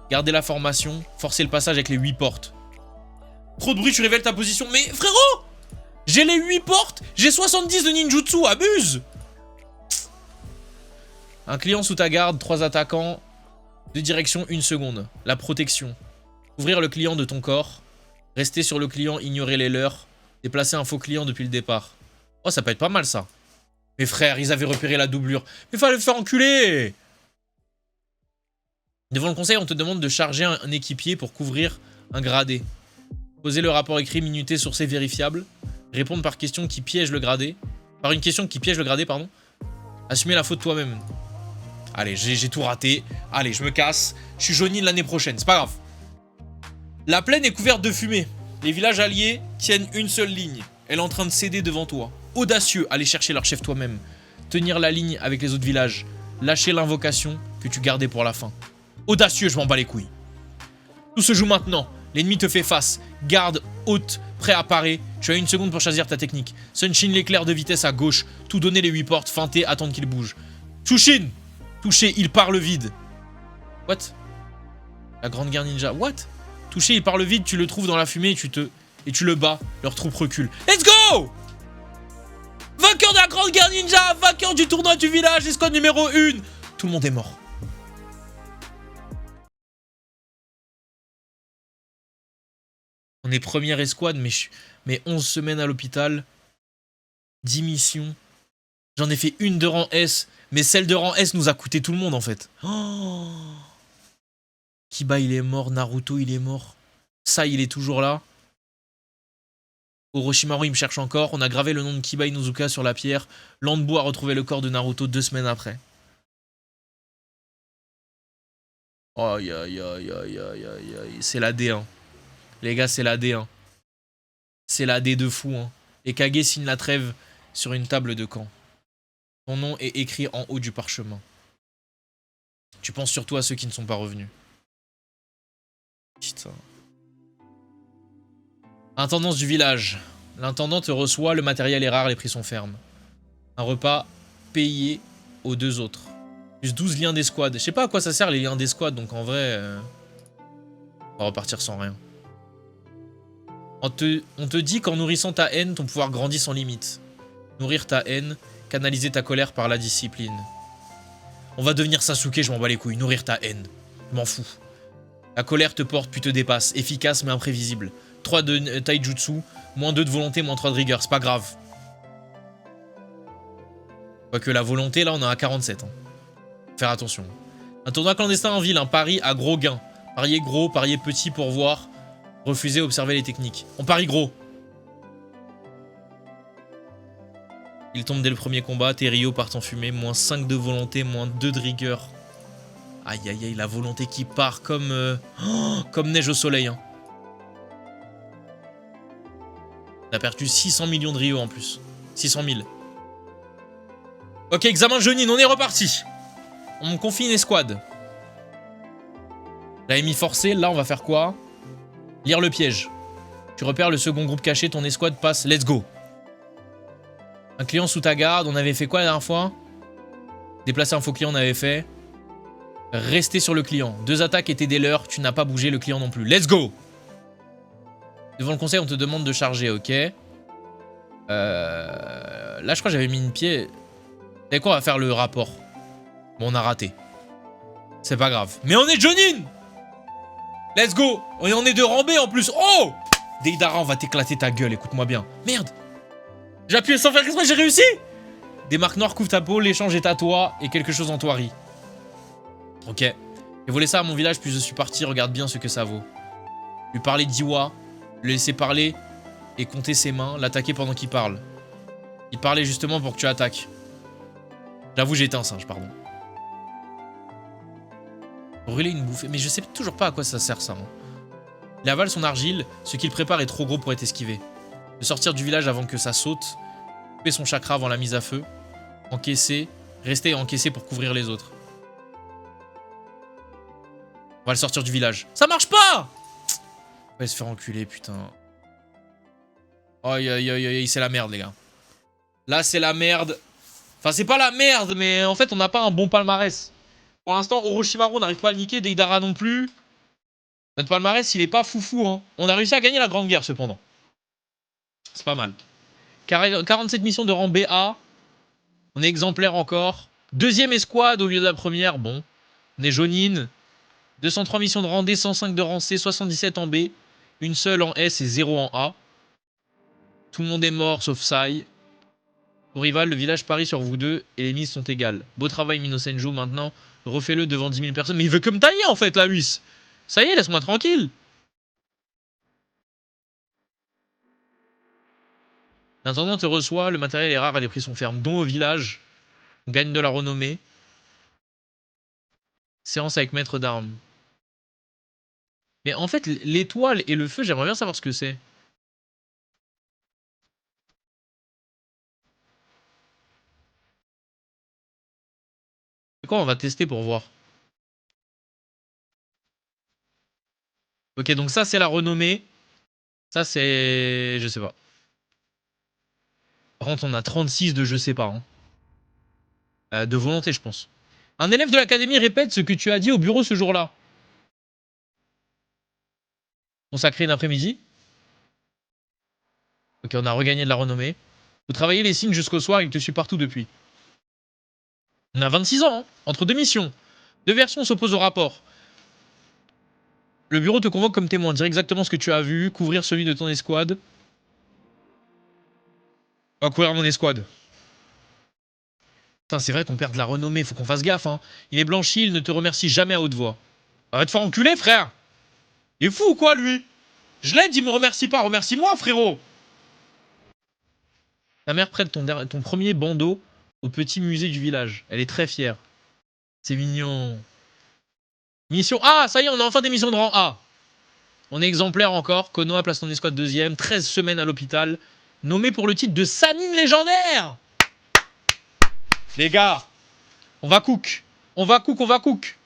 Garder la formation. Forcer le passage avec les 8 portes. Trop de bruit, tu révèles ta position. Mais frérot, j'ai les 8 portes. J'ai 70 de ninjutsu. Abuse. Un client sous ta garde. 3 attaquants. De direction 1 seconde. La protection. Ouvrir le client de ton corps. Rester sur le client, ignorer les leurs. Déplacer un faux client depuis le départ. Oh, ça peut être pas mal ça. Mes frères, ils avaient repéré la doublure. Mais fallait le faire enculer. Devant le conseil, on te demande de charger un équipier pour couvrir un gradé. Poser le rapport écrit minuté sourcé vérifiable. Répondre par question qui piège le gradé. Par une question qui piège le gradé, pardon. Assumer la faute toi-même. Allez, j'ai tout raté. Allez, je me casse. Je suis Johnny l'année prochaine, c'est pas grave. La plaine est couverte de fumée. Les villages alliés tiennent une seule ligne. Elle est en train de céder devant toi. Audacieux, aller chercher leur chef toi-même. Tenir la ligne avec les autres villages. Lâcher l'invocation que tu gardais pour la fin. Audacieux, je m'en bats les couilles. Tout se joue maintenant. L'ennemi te fait face. Garde haute, prêt à parer. Tu as 1 seconde pour choisir ta technique. Sunshine l'éclair de vitesse à gauche. Tout donner les 8 portes, feinter, attendre qu'il bouge. Tsushin! Toucher, il part le vide. What? La grande guerre ninja. What? Toucher, il part le vide, tu le trouves dans la fumée et tu le bats. Leurs troupes reculent. Let's go! Vainqueur de la grande guerre ninja! Vainqueur du tournoi du village, escouade numéro 1! Tout le monde est mort. On est première escouade, mais 11 semaines à l'hôpital. 10 missions. J'en ai fait une de rang S. Mais celle de rang S nous a coûté tout le monde en fait. Oh, Kiba il est mort, Naruto il est mort. Ça il est toujours là. Orochimaru il me cherche encore. On a gravé le nom de Kiba Inuzuka sur la pierre. Landbo a retrouvé le corps de Naruto 2 semaines après. Aïe aïe aïe aïe aïe aïe aïe. C'est la D1. Les gars c'est la D1. C'est la D de fou hein. Et Kage signe la trêve sur une table de camp. Ton nom est écrit en haut du parchemin. Tu penses surtout à ceux qui ne sont pas revenus. Putain. Intendance du village. L'intendant te reçoit, le matériel est rare, les prix sont fermes. Un repas payé aux 2 autres. Plus 12 liens d'escouade. Je sais pas à quoi ça sert les liens d'escouade, donc en vrai... on va repartir sans rien. On te dit qu'en nourrissant ta haine, ton pouvoir grandit sans limite. Nourrir ta haine... Canaliser ta colère par la discipline. On va devenir Sasuke, je m'en bats les couilles. Nourrir ta haine. Je m'en fous. La colère te porte puis te dépasse. Efficace mais imprévisible. 3 de taijutsu, moins 2 de volonté, moins 3 de rigueur. C'est pas grave. Quoique la volonté, là, on est à 47. Hein. Faire attention. Un tournoi clandestin en ville. Un pari à gros gain. Parier gros, parier petit pour voir. Refuser, observer les techniques. On parie gros. Il tombe dès le premier combat, tes Rio partent en fumée, moins 5 de volonté, moins 2 de rigueur. Aïe aïe aïe, la volonté qui part comme, comme neige au soleil. Hein. T'as perdu 600 millions de Rio en plus. 600 000. Ok, examen Jonin, on est reparti. On me confie une escouade. J'avais mis forcé, là on va faire quoi? Lire le piège. Tu repères le second groupe caché, ton escouade passe, let's go. Un client sous ta garde, on avait fait quoi la dernière fois? Déplacer un faux client, on avait fait. Rester sur le client. 2 attaques étaient des leurs, tu n'as pas bougé le client non plus. Let's go! Devant le conseil, on te demande de charger, ok. Là, je crois que j'avais mis une pied. Vous savez quoi, on va faire le rapport. Bon, on a raté. C'est pas grave. Mais on est Jonin! Let's go! Et on est de rang B en plus. Oh! Deidara, on va t'éclater ta gueule, écoute-moi bien. Merde! J'ai appuyé sans faire exprès, j'ai réussi! Des marques noires couvrent ta peau, l'échange est à toi, et quelque chose en toi rit. Ok. J'ai volé ça à mon village, puis je suis parti, regarde bien ce que ça vaut. Lui parler d'Iwa, le laisser parler, et compter ses mains, l'attaquer pendant qu'il parle. Il parlait justement pour que tu attaques. J'avoue, j'ai été un singe, pardon. Brûler une bouffée, mais je sais toujours pas à quoi ça sert ça. Hein. Il avale son argile, ce qu'il prépare est trop gros pour être esquivé. De sortir du village avant que ça saute, couper son chakra avant la mise à feu, encaisser, rester et encaisser pour couvrir les autres. On va le sortir du village. Ça marche pas! On va se faire enculer, putain. Aïe aïe aïe aïe, c'est la merde les gars. Là c'est la merde. Enfin c'est pas la merde, mais en fait on n'a pas un bon palmarès. Pour l'instant Orochimaru n'arrive pas à le niquer, Deidara non plus. Notre palmarès il est pas foufou hein. On a réussi à gagner la grande guerre cependant. C'est pas mal. 47 missions de rang BA. On est exemplaire encore. 2e escouade au lieu de la première. Bon. On est Jonin. 203 missions de rang D, 105 de rang C, 77 en B. Une seule en S et 0 en A. Tout le monde est mort sauf Sai. Pour rival, le village parie sur vous deux et les mises sont égales. Beau travail Mino Senju, maintenant refais-le devant 10 000 personnes. Mais il veut que me tailler en fait, la Luis. Ça y est, laisse-moi tranquille. L'intendant te reçoit, le matériel est rare et les prix sont fermes. Don au village, on gagne de la renommée. Séance avec maître d'armes. Mais en fait, l'étoile et le feu, j'aimerais bien savoir ce que c'est. C'est quoi, on va tester pour voir. Ok, donc ça, c'est la renommée. Ça, c'est... Je sais pas. Par contre, on a 36 de je sais pas. Hein. De volonté, je pense. Un élève de l'académie répète ce que tu as dit au bureau ce jour-là. Consacré une après-midi. Ok, on a regagné de la renommée. Vous travaillez les signes jusqu'au soir, il te suit partout depuis. On a 26 ans, hein, entre deux missions. Deux versions s'opposent au rapport. Le bureau te convoque comme témoin. Dire exactement ce que tu as vu, couvrir celui de ton escouade. On va couvrir mon escouade. Putain, c'est vrai qu'on perd de la renommée, faut qu'on fasse gaffe. Hein. Il est blanchi, il ne te remercie jamais à haute voix. Va te faire enculer, frère. Il est fou ou quoi, lui? Je l'aide, il me remercie pas. Remercie-moi, frérot. Ta mère prête ton premier bandeau au petit musée du village. Elle est très fière. C'est mignon. Mission A, ça y est, on a enfin des missions de rang A. On est exemplaire encore. Konoha place ton escouade deuxième. 13 semaines à l'hôpital. Nommé pour le titre de Sannin légendaire. Les gars, on va cook. On va cook, on va cook.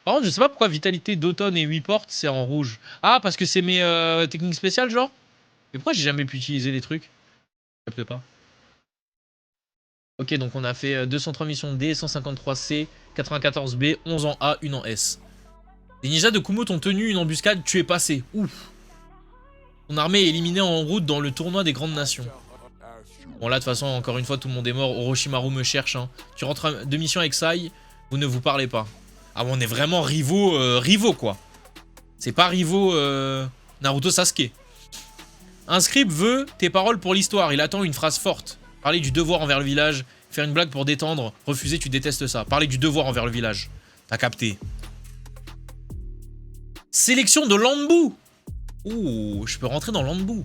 Par contre, je sais pas pourquoi vitalité d'automne et 8 portes, c'est en rouge. Ah, parce que c'est mes techniques spéciales, genre. Mais pourquoi j'ai jamais pu utiliser les trucs? Je capte pas. Ok, donc on a fait 203 missions D, 153 C, 94 B, 11 en A, 1 en S. Les ninjas de Kumo t'ont tenu une embuscade, tu es passé. Ouf. Ton armée est éliminée en route dans le tournoi des grandes nations. Bon là, de toute façon, encore une fois, tout le monde est mort. Orochimaru me cherche. Hein. Tu rentres de mission avec Sai, vous ne vous parlez pas. Ah bon, on est vraiment rivaux quoi. C'est pas rivaux Naruto Sasuke. Un scribe veut tes paroles pour l'histoire. Il attend une phrase forte. Parler du devoir envers le village. Faire une blague pour détendre. Refuser, tu détestes ça. Parler du devoir envers le village. T'as capté. Sélection de Lanbu. Ouh, je peux rentrer dans Lanbu.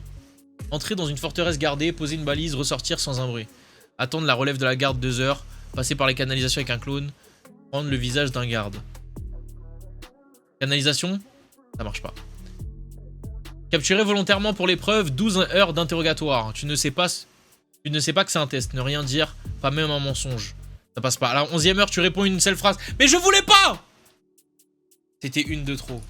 Entrer dans une forteresse gardée, poser une balise, ressortir sans un bruit. Attendre la relève de la garde 2 heures. Passer par les canalisations avec un clone. Prendre le visage d'un garde. Canalisation, ça marche pas. Capturer volontairement pour l'épreuve, 12 heures d'interrogatoire. Tu ne sais pas que c'est un test. Ne rien dire, pas même un mensonge. Ça passe pas. À la 11e heure, tu réponds une seule phrase. Mais je voulais pas! C'était une de trop.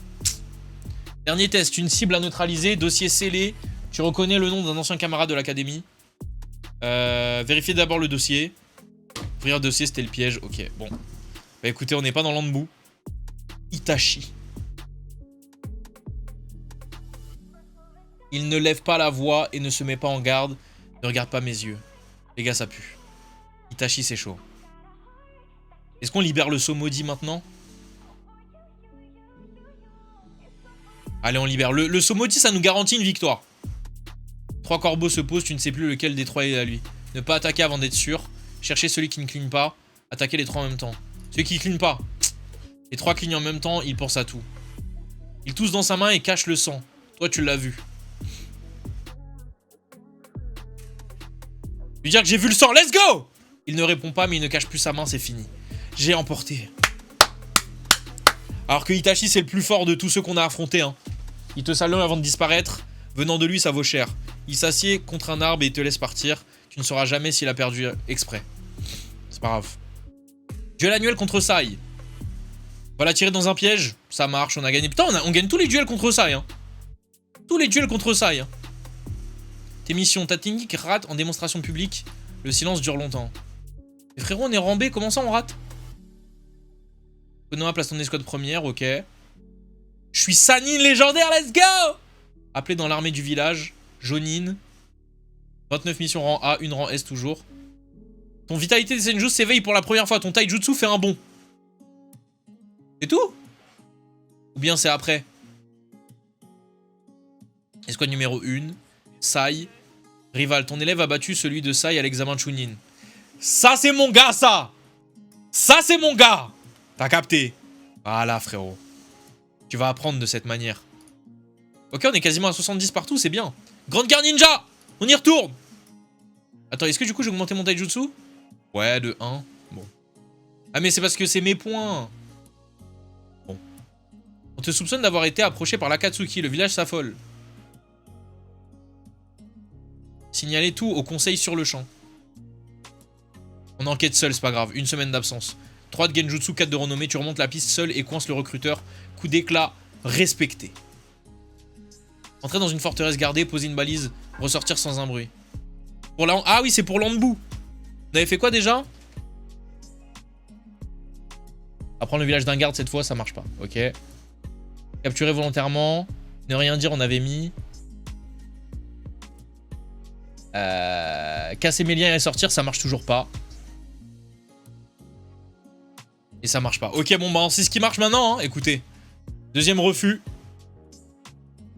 Dernier test, une cible à neutraliser, dossier scellé. Tu reconnais le nom d'un ancien camarade de l'académie. Vérifiez d'abord le dossier. Ouvrir le dossier, c'était le piège. Ok, bon. Bah écoutez, on n'est pas dans l'Anbu. Itachi. Il ne lève pas la voix et ne se met pas en garde. Ne regarde pas mes yeux. Les gars, ça pue. Itachi, c'est chaud. Est-ce qu'on libère le saut maudit maintenant? Allez, on libère. Le saut maudit, ça nous garantit une victoire. 3 corbeaux se posent, tu ne sais plus lequel des 3 est à lui. Ne pas attaquer avant d'être sûr. Chercher celui qui ne cligne pas. Attaquer les 3 en même temps. Celui qui ne cligne pas. Les 3 clignent en même temps, il pense à tout. Il tousse dans sa main et cache le sang. Toi, tu l'as vu. Lui dire que j'ai vu le sang, let's go! Il ne répond pas, mais il ne cache plus sa main, c'est fini. J'ai emporté. Alors que Itachi, c'est le plus fort de tous ceux qu'on a affrontés. Hein. Il te salue avant de disparaître. Venant de lui, ça vaut cher. Il s'assied contre un arbre et il te laisse partir. Tu ne sauras jamais s'il a perdu exprès. C'est pas grave. Duel annuel contre Sai. On va la tirer dans un piège. Ça marche, on a gagné. Putain, on gagne tous les duels contre Sai. Hein. Tous les duels contre Sai. Hein. Tes missions, ta technique rate en démonstration publique. Le silence dure longtemps. Mais frérot, on est rambé, comment ça on rate? Konoha place ton escouade première, ok. Je suis Sannin légendaire, let's go! Appelé dans l'armée du village. Jonin. 29 missions rang A, une rang S toujours. Ton vitalité des Senjus s'éveille pour la première fois. Ton taijutsu fait un bond. C'est tout? Ou bien c'est après? Escouade numéro 1. Sai. Rival, ton élève a battu celui de Sai à l'examen Chunin. Ça, c'est mon gars, ça! Ça, c'est mon gars! T'as capté? Voilà, frérot. Tu vas apprendre de cette manière. Ok, on est quasiment à 70 partout, c'est bien. Grande Guerre Ninja! On y retourne! Attends, est-ce que du coup j'ai augmenté mon taijutsu? Ouais, de 1. Bon. Ah, mais c'est parce que c'est mes points. Bon. On te soupçonne d'avoir été approché par l'Akatsuki, le village s'affole. Signaler tout au conseil sur le champ. On enquête seul, c'est pas grave. 1 semaine d'absence. 3 de Genjutsu, 4 de renommée. Tu remontes la piste seul et coince le recruteur. Coup d'éclat respecté. Entrer dans une forteresse gardée, poser une balise, ressortir sans un bruit. Pour la... Ah oui, c'est pour l'Anbu. On avait fait quoi déjà? Apprendre le village d'un garde cette fois, ça marche pas. Ok. Capturer volontairement. Ne rien dire, on avait mis. Casser mes liens et sortir, ça marche toujours pas. Et ça marche pas. Ok, bon, bah, c'est ce qui marche maintenant, hein. Écoutez. Deuxième refus.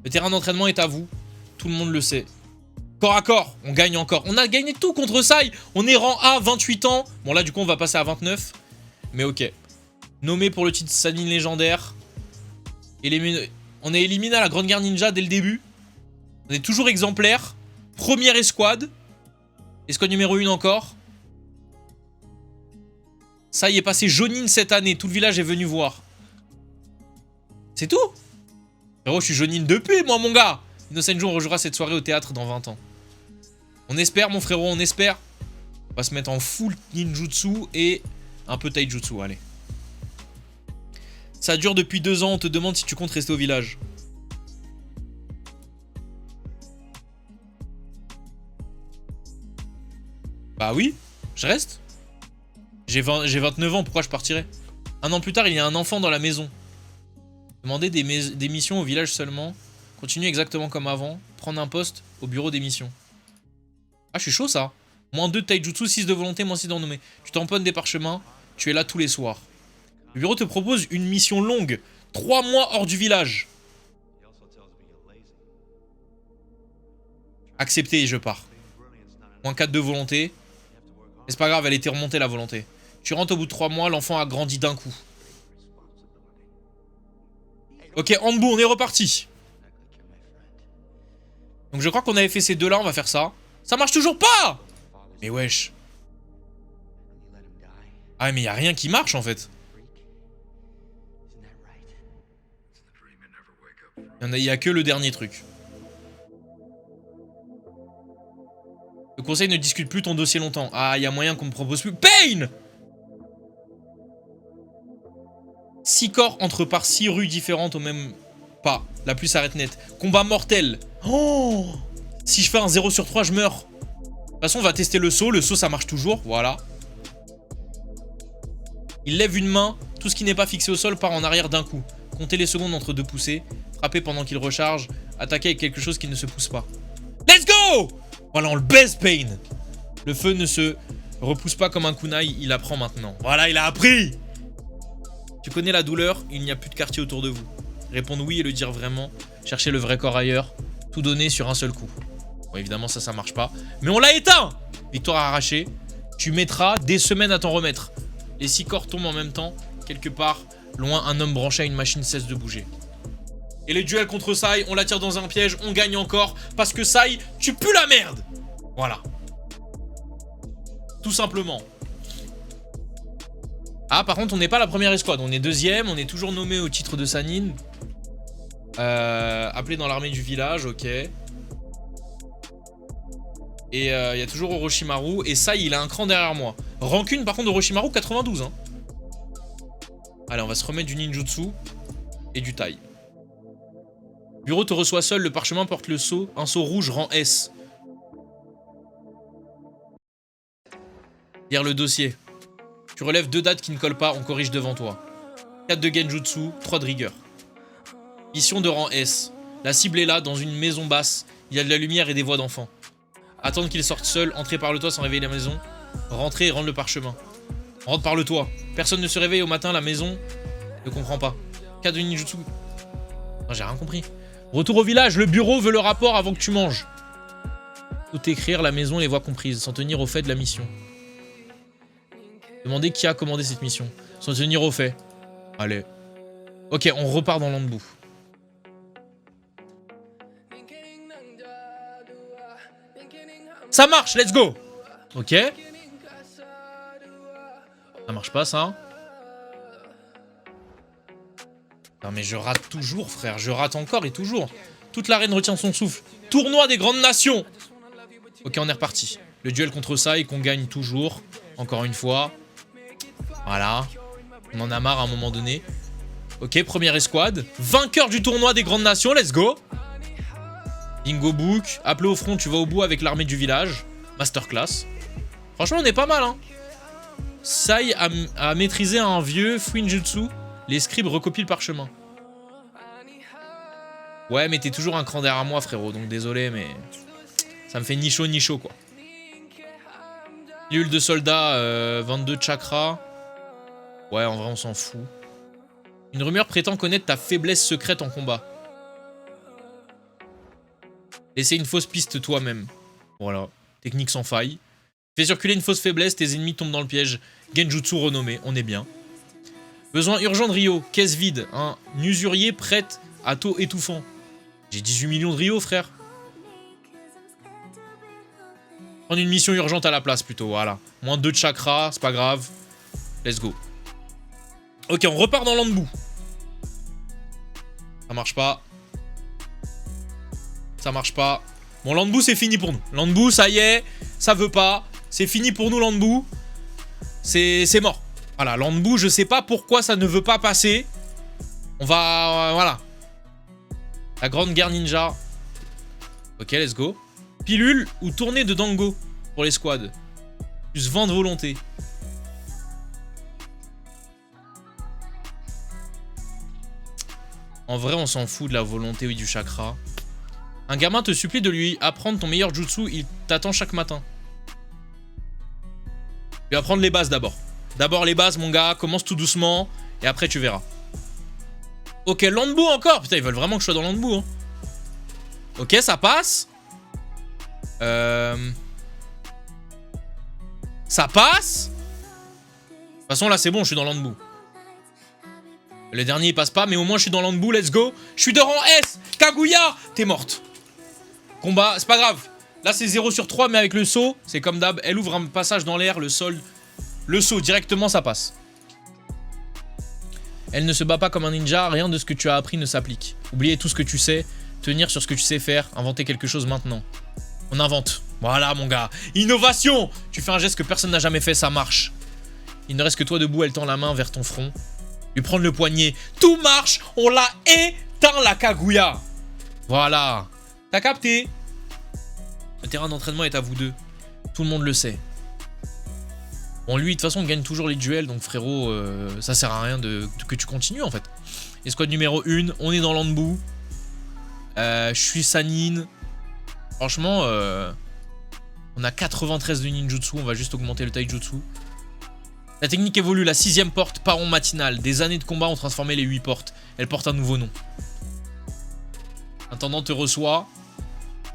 Le terrain d'entraînement est à vous. Tout le monde le sait. Corps à corps, on gagne encore. On a gagné tout contre Sai. On est rang A, 28 ans. Bon, là, du coup, on va passer à 29. Mais ok. Nommé pour le titre Sannin légendaire. On est éliminé à la Grande Guerre Ninja dès le début. On est toujours exemplaire. Première escouade. Escouade numéro 1 encore. Ça y est passé Jonin cette année. Tout le village est venu voir. C'est tout? Frérot, je suis Jonin depuis, moi, mon gars. Inosenju, on rejouera cette soirée au théâtre dans 20 ans. On espère, mon frérot, on espère. On va se mettre en full ninjutsu et un peu taijutsu, allez. Ça dure depuis 2 ans, on te demande si tu comptes rester au village. Bah oui, je reste. J'ai 29 ans, pourquoi je partirais? 1 an plus tard, il y a un enfant dans la maison. Demandez des missions au village seulement. Continuez exactement comme avant. Prendre un poste au bureau des missions. Ah, je suis chaud, ça. -2 de taijutsu, 6 de volonté, -6 de renommée. Tu tamponnes des parchemins. Tu es là tous les soirs. Le bureau te propose une mission longue. 3 mois hors du village. Accepté et je pars. -4 de volonté. Mais c'est pas grave, elle était remontée la volonté. Tu rentres au bout de 3 mois, l'enfant a grandi d'un coup. Ok, Anbu, on est reparti. Donc je crois qu'on avait fait ces deux-là, on va faire ça. Ça marche toujours pas! Mais wesh. Ah mais y a rien qui marche en fait. Il y a que le dernier truc. Le conseil ne discute plus ton dossier longtemps. Ah, il y a moyen qu'on me propose plus. Pain! 6 corps entrent par 6 rues différentes au même pas. La pluie s'arrête net. Combat mortel. Oh! Si je fais un 0 sur 3, je meurs. De toute façon, on va tester le saut. Le saut, ça marche toujours. Voilà. Il lève une main. Tout ce qui n'est pas fixé au sol part en arrière d'un coup. Comptez les secondes entre 2 poussées. Frappez pendant qu'il recharge. Attaquez avec quelque chose qui ne se pousse pas. Let's go! Voilà, on le baise, Pain. Le feu ne se repousse pas comme un kunai. Il apprend maintenant. Voilà, il a appris! Tu connais la douleur, il n'y a plus de quartier autour de vous. Répondre oui et le dire vraiment. Chercher le vrai corps ailleurs. Tout donner sur un seul coup. Bon, évidemment, ça marche pas. Mais on l'a éteint! Victoire arrachée. Tu mettras des semaines à t'en remettre. Les 6 corps tombent en même temps. Quelque part, loin, un homme branché à une machine cesse de bouger. Et les duels contre Sai, on l'attire dans un piège, on gagne encore. Parce que Sai, tu pues la merde! Voilà. Tout simplement. Ah, par contre, on n'est pas la première escouade. On est 2ème. On est toujours nommé au titre de Sannin. Appelé dans l'armée du village, ok. Et il y a toujours Orochimaru. Et ça, il a un cran derrière moi. Rancune, par contre, Orochimaru, 92. Hein. Allez, on va se remettre du ninjutsu et du taille. Bureau te reçoit seul. Le parchemin porte le sceau. Un sceau rouge, rang S. Lire le dossier. Tu relèves 2 dates qui ne collent pas, on corrige devant toi. 4 de Genjutsu, 3 de rigueur. Mission de rang S. La cible est là, dans une maison basse. Il y a de la lumière et des voix d'enfants. Attendre qu'il sorte seul, entrer par le toit sans réveiller la maison. Rentrer et rendre le parchemin. Rentre par le toit. Personne ne se réveille au matin, la maison ne comprend pas. 4 de ninjutsu. Non, j'ai rien compris. Retour au village, le bureau veut le rapport avant que tu manges. Tout écrire, la maison, les voix comprises, sans tenir au fait de la mission. Demandez qui a commandé cette mission. Sans tenir au fait. Allez. Ok, on repart dans l'Anbou. Ça marche, let's go. Ok. Ça marche pas, ça. Non mais je rate toujours, frère. Je rate encore et toujours. Toute l'arène retient son souffle. Tournoi des grandes nations. Ok, on est reparti. Le duel contre Sai qu'on gagne toujours. Encore une fois. Voilà. On en a marre à un moment donné. Ok, première escouade. Vainqueur du tournoi des grandes nations, let's go. Bingo book. Appelé au front, tu vas au bout avec l'armée du village. Masterclass. Franchement, on est pas mal, hein. Sai a maîtrisé un vieux Fuinjutsu. Les scribes recopient le parchemin. Ouais, mais t'es toujours un cran derrière moi, frérot. Donc désolé, mais ça me fait ni chaud, quoi. Pilule de soldat, 22 chakras. Ouais, en vrai, on s'en fout. Une rumeur prétend connaître ta faiblesse secrète en combat. Laissez une fausse piste toi-même. Voilà. Technique sans faille. Fais circuler une fausse faiblesse, tes ennemis tombent dans le piège. Genjutsu renommé, on est bien. Besoin urgent de Ryo, caisse vide. Un usurier prête à taux étouffant. J'ai 18 millions de Ryo, frère. Prendre une mission urgente à la place, plutôt, voilà. Moins 2 de chakras, c'est pas grave. Let's go. Ok, on repart dans l'Anbou. Ça marche pas. Ça marche pas. Bon, l'Anbou, c'est fini pour nous. L'Anbou, ça y est, ça veut pas. C'est fini pour nous, l'Anbou. C'est mort. Voilà, l'Anbou, je sais pas pourquoi ça ne veut pas passer. On va... voilà. La grande guerre ninja. Ok, let's go. Pilule ou tournée de Dango pour les squads. Plus vent de volonté. En vrai, on s'en fout de la volonté ou du chakra. Un gamin te supplie de lui apprendre ton meilleur jutsu, il t'attend chaque matin. Tu vas apprendre les bases d'abord. D'abord les bases, mon gars, commence tout doucement, et après tu verras. Ok, l'Anbou encore. Putain, ils veulent vraiment que je sois dans l'Anbou, hein. Ok, ça passe. Ça passe. De toute façon, là, c'est bon, je suis dans l'Anbou. Le dernier, il passe pas, mais au moins, je suis dans l'Anbou, let's go. Je suis de rang S. Kaguya, t'es morte. Combat, c'est pas grave. Là, c'est 0 sur 3, mais avec le saut, c'est comme d'hab. Elle ouvre un passage dans l'air, le sol. Le saut, directement, ça passe. Elle ne se bat pas comme un ninja, rien de ce que tu as appris ne s'applique. Oubliez tout ce que tu sais, tenir sur ce que tu sais faire, inventer quelque chose maintenant. On invente. Voilà, mon gars. Innovation. Tu fais un geste que personne n'a jamais fait, ça marche. Il ne reste que toi debout, elle tend la main vers ton front. Lui prendre le poignet. Tout marche, on l'a éteint, la Kaguya. Voilà. T'as capté? Le terrain d'entraînement est à vous deux. Tout le monde le sait. Bon, lui, de toute façon, on gagne toujours les duels, donc frérot, ça sert à rien que tu continues, en fait. Escouade numéro 1, on est dans l'Anbou. Je suis Sannin. Franchement, on a 93 de ninjutsu, on va juste augmenter le taijutsu. La technique évolue, la 6ème porte, paron matinal. Des années de combat ont transformé les 8 portes. Elle porte un nouveau nom. Intendant te reçoit.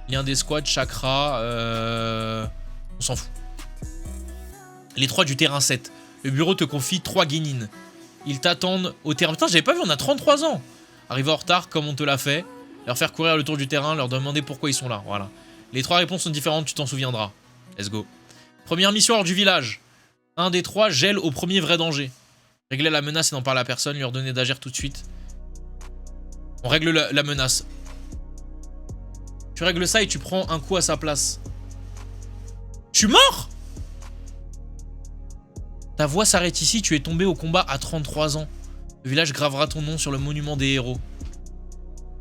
Lien d'escouade, chakra, on s'en fout. Les 3 du terrain 7. Le bureau te confie 3 guénines. Ils t'attendent au terrain. Putain, j'avais pas vu, on a 33 ans. Arriver en retard comme on te l'a fait. Leur faire courir le tour du terrain, leur demander pourquoi ils sont là. Voilà. Les 3 réponses sont différentes, tu t'en souviendras. Let's go. Première mission hors du village. Un des 3 gèle au premier vrai danger. Régler la menace et n'en parler à personne, lui ordonner d'agir tout de suite. On règle la menace. Tu règles ça et tu prends un coup à sa place. Je suis mort? Ta voix s'arrête ici, tu es tombé au combat à 33 ans. Le village gravera ton nom sur le monument des héros.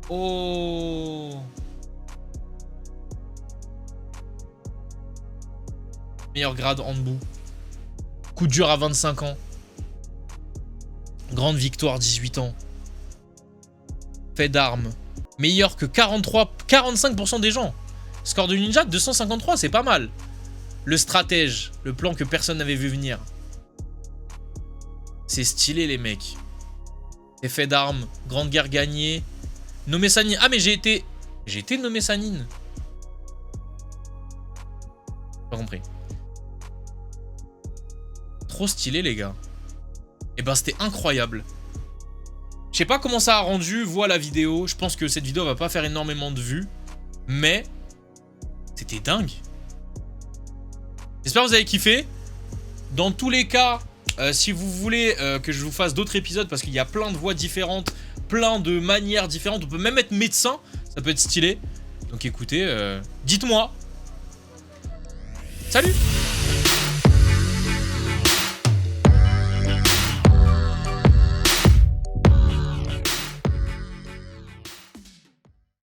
Oh. Meilleur grade Anbou. Coup dur à 25 ans. Grande victoire 18 ans. Fait d'armes. Meilleur que 45% des gens. Score de ninja 253, c'est pas mal. Le stratège, le plan que personne n'avait vu venir. C'est stylé les mecs. Effet d'armes, grande guerre gagnée. Nommé Sannin. Ah mais j'ai été nommé Sannin. compris. Trop stylé, les gars. Et ben, c'était incroyable. Je sais pas comment ça a rendu, vous, à la vidéo. Je pense que cette vidéo va pas faire énormément de vues. Mais c'était dingue. J'espère que vous avez kiffé. Dans tous les cas, si vous voulez que je vous fasse d'autres épisodes, parce qu'il y a plein de voix différentes, plein de manières différentes, on peut même être médecin, ça peut être stylé. Donc écoutez, dites-moi. Salut!